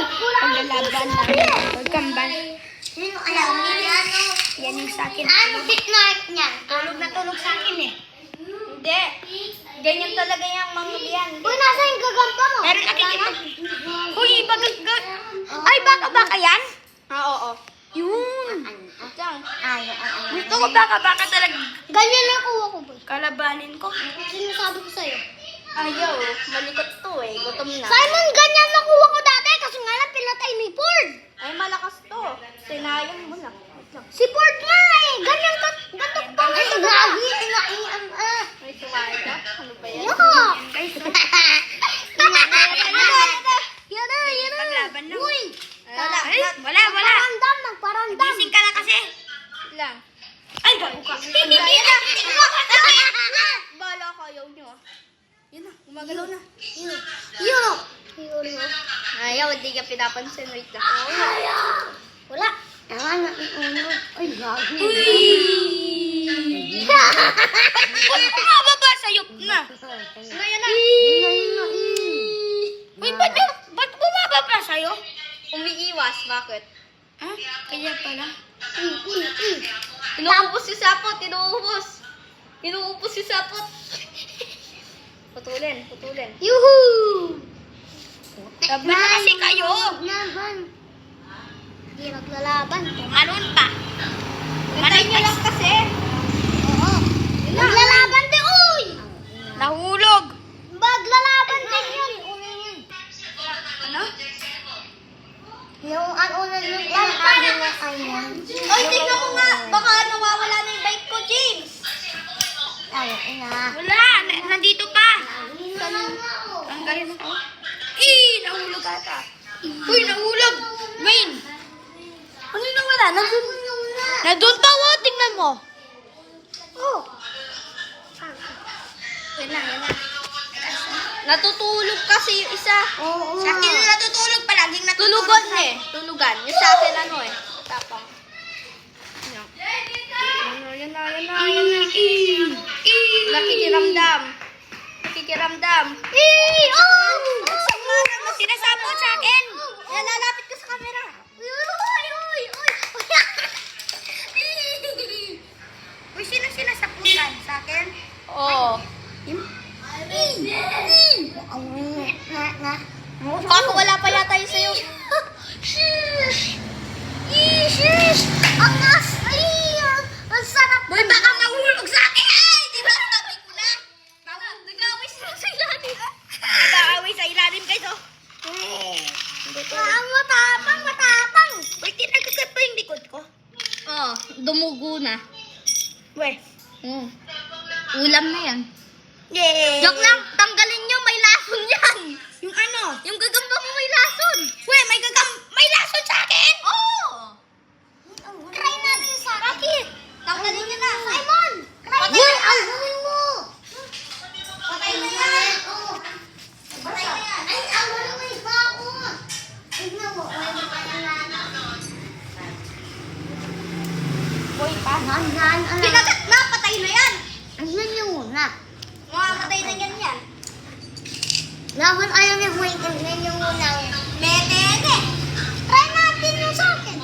paglalaban na. Pagkamban. Yan yung sa akin. Tulog na tulog sa akin eh. Hindi. Ganyan talaga yung mga yan. Uy, nasa yung gagamba mo? Meron nakikita. Uy, ay, baka yan? Oo. Yun. Gusto ko baka talaga. Ganyan na kuha ko, boy. Kalabanin ko. Sinasabi ko sa'yo. Ayaw, malikot to eh. Gutom na. Simon, ganyan nakuha ko dati kasi nga lang pinatay ni Ford. Ay, malakas to. Sinayang mo na. Wait lang. Si Ford nga eh. Ganyan ka. Ganyan ka. Ay, gagi. May sumahay ka? Ano ba yan? Yoko. Yan, guys. Yan na. Paglaban na. Uy. Wala. Nagparandam. Gising ka na kasi. Wait lang. Ay, gago ka. Bala ka, ayaw nyo ah. Yun na, gumagalaw na. Yun. Ayaw, hindi ka pinapansin. Wait lang. Wala. Ay, gagi. Uy, bumababa sa'yo na. Ngayon na. Uy, ba't bumababa sa'yo? Umiiwas, bakit? Ah, kaya pala. Inuubos si Sapot, inuubos. Inuubos si Sapot. Putulin. Yuhu! Laban na kasi kayo. Laban. Hindi maglalaban. Manon pa. Manay nyo lang kasi. Oo. Maglalaban din, uy! Nahulog. Maglalaban din yun. Ano? Yung ano na yung ayun. Oy, tignan mo nga. Baka nawawala na yung bike ko, James. Ay, ina. Wala. Nandito pa. Tanggalin mo. Nahulog ata. Uy, nahulog. Wayne. Ano yung nawala? Nandun pa, oh. Tingnan mo. Oh. Yan na. Natutulog kasi yung isa. Oo. Sa akin na natutulog. Palaging natutulog. Tulugan. Yung sa akin ano eh. Tapang. Yan na. Nakikiramdam. Sinasabot sa akin. Lalapit ko sa camera. Uy, sino sinasaputan? Sa akin? Oo. Kako wala pa yata yung sa'yo. Ang sarap. Boy, baka mahulog sa akin! Ay, di ba sabi ko na? Nag-away sila sa ilalim. Nag-away sa ilalim, guys, oh. Matapang. Boy, kinagagat pa yung likod ko. Oo, dumugo na. Weh. Ulam na yan. Yay. Joke lang, tanggalin nyo, may lason yan. Yung ano? Yung gagamba mo may lason. Weh, may lason sa akin? Oo. Try natin sa Bakit? Tanggalin nyo na. Simon! Patay na. Ang gawin mo! Patay na yan. Patay na yan. Ay, ang gawin mo iba ako. Tignan mo. Ay, mapalala. Boy, pa. Ganyan. Kinagat na, patay na yan. Ayun yung una. Makakatay na yan. Laban ayaw niya mo yung unang. Metene. Try natin yung sa akin.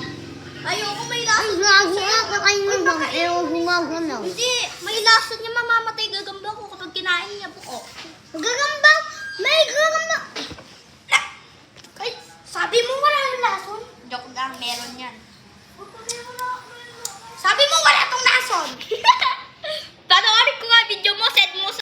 Ayoko, may Ay, lason. gagi ako kayo bang gumagano. Hindi, may lason niya, mamamatay gagamba ko kapag kinain niya buo. Gagamba? May gagamba. Ay, sabi mo wala yung lason? Joke lang, meron yan.